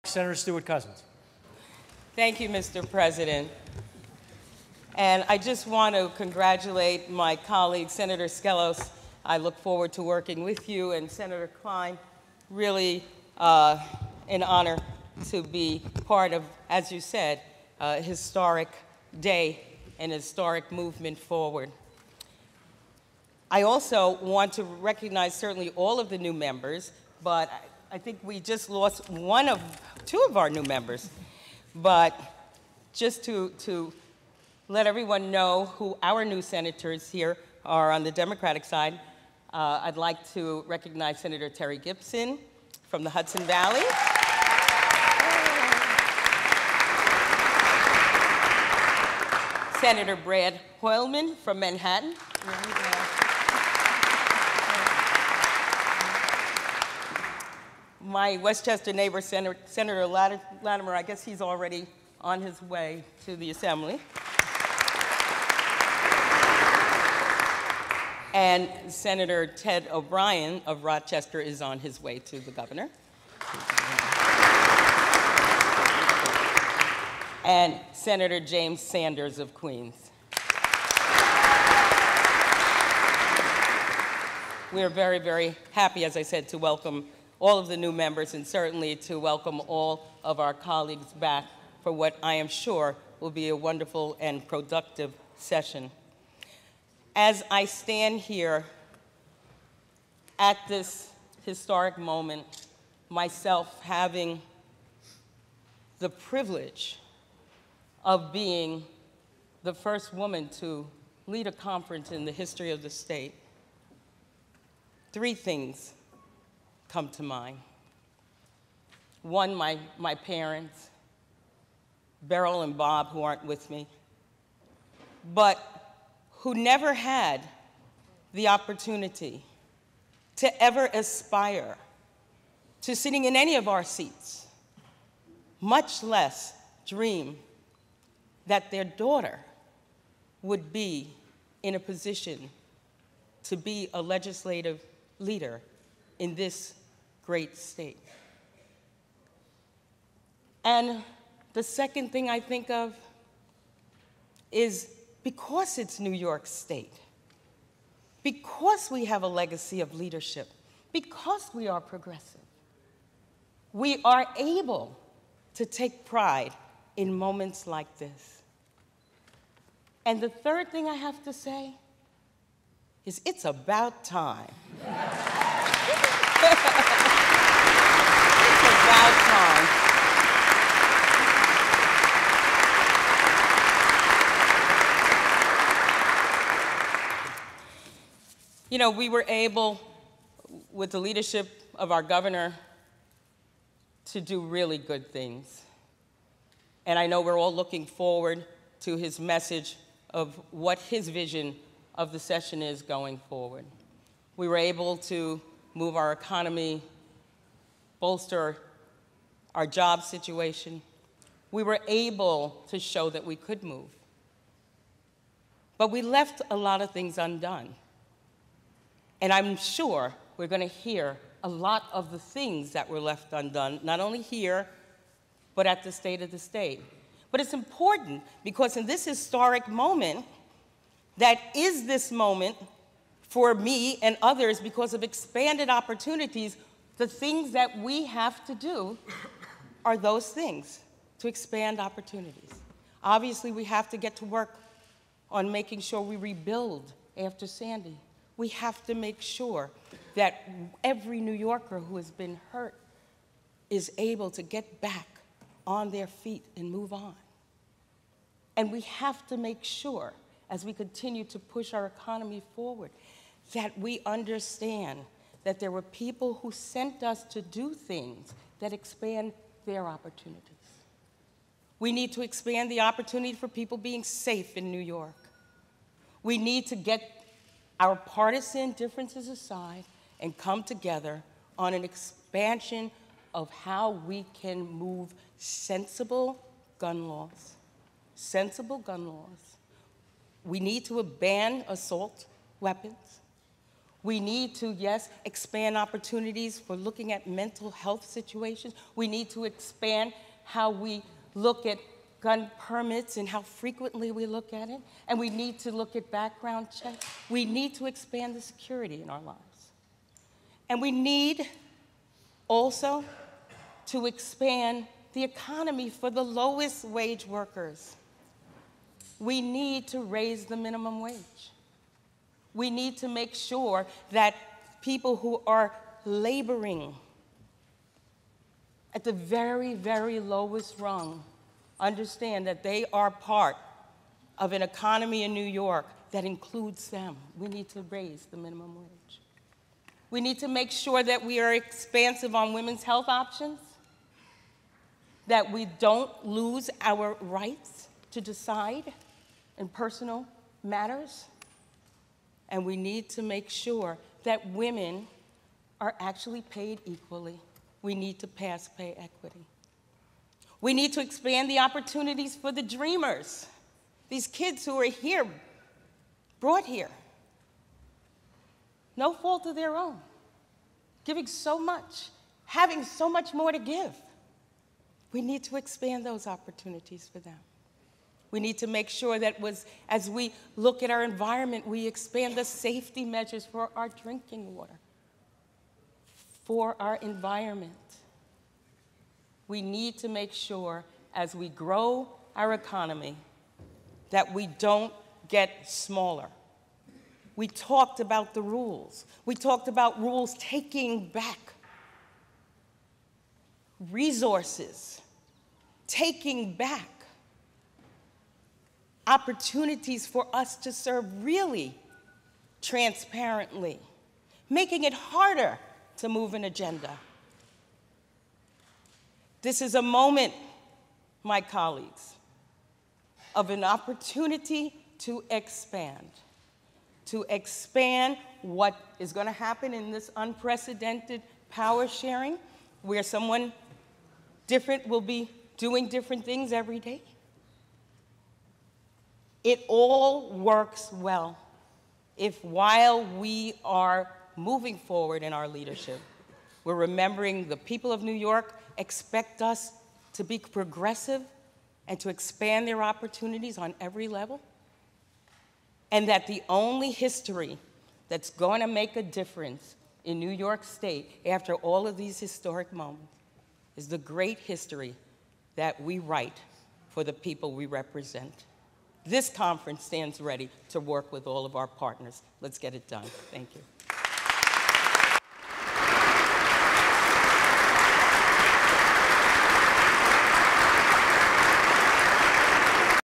Senator Stewart-Cousins. Thank you, Mr. President. And I just want to congratulate my colleague, Senator Skelos. I look forward to working with you, and Senator Klein. Really an honor to be part of, as you said, a historic day and historic movement forward. I also want to recognize certainly all of the new members, but I think we just lost two of our new members. But just to let everyone know who our new senators here are on the Democratic side, I'd like to recognize Senator Terry Gibson from the Hudson Valley. Senator Brad Hoylman from Manhattan. My Westchester neighbor, Senator Latimer, I guess he's already on his way to the Assembly. And Senator Ted O'Brien of Rochester is on his way to the governor. And Senator James Sanders of Queens. We're very, very happy, as I said, to welcome all of the new members, and certainly to welcome all of our colleagues back for what I am sure will be a wonderful and productive session. As I stand here at this historic moment, myself having the privilege of being the first woman to lead a conference in the history of the state, three things come to mind. One, my parents, Beryl and Bob, who aren't with me, but who never had the opportunity to ever aspire to sitting in any of our seats, much less dream that their daughter would be in a position to be a legislative leader in this great state. And the second thing I think of is because it's New York State, because we have a legacy of leadership, because we are progressive, we are able to take pride in moments like this. And the third thing I have to say is it's about time. It's about time. You know, we were able, with the leadership of our governor, to do really good things. And I know we're all looking forward to his message of what his vision of the session is going forward. We were able to move our economy, bolster our job situation. We were able to show that we could move. But we left a lot of things undone. And I'm sure we're going to hear a lot of the things that were left undone, not only here, but at the State of the State. But it's important because in this historic moment, that is this moment for me and others because of expanded opportunities, the things that we have to do are those things, to expand opportunities. Obviously, we have to get to work on making sure we rebuild after Sandy. We have to make sure that every New Yorker who has been hurt is able to get back on their feet and move on. And we have to make sure, as we continue to push our economy forward, that we understand that there were people who sent us to do things that expand their opportunities. We need to expand the opportunity for people being safe in New York. We need to get our partisan differences aside and come together on an expansion of how we can move sensible gun laws. Sensible gun laws. We need to ban assault weapons. We need to, yes, expand opportunities for looking at mental health situations. We need to expand how we look at gun permits and how frequently we look at it. And we need to look at background checks. We need to expand the security in our lives. And we need also to expand the economy for the lowest wage workers. We need to raise the minimum wage. We need to make sure that people who are laboring at the very, very lowest rung understand that they are part of an economy in New York that includes them. We need to raise the minimum wage. We need to make sure that we are expansive on women's health options, that we don't lose our rights to decide in personal matters. And we need to make sure that women are actually paid equally. We need to pass pay equity. We need to expand the opportunities for the dreamers, these kids who are here, brought here, no fault of their own, giving so much, having so much more to give. We need to expand those opportunities for them. We need to make sure that as we look at our environment, we expand the safety measures for our drinking water, for our environment. We need to make sure, as we grow our economy, that we don't get smaller. We talked about the rules. We talked about rules taking back resources, taking back opportunities for us to serve really transparently, making it harder to move an agenda. This is a moment, my colleagues, of an opportunity to expand what is going to happen in this unprecedented power sharing, where someone different will be doing different things every day. It all works well if, while we are moving forward in our leadership, we're remembering the people of New York expect us to be progressive and to expand their opportunities on every level, and that the only history that's going to make a difference in New York State after all of these historic moments is the great history that we write for the people we represent. This conference stands ready to work with all of our partners. Let's get it done. Thank you.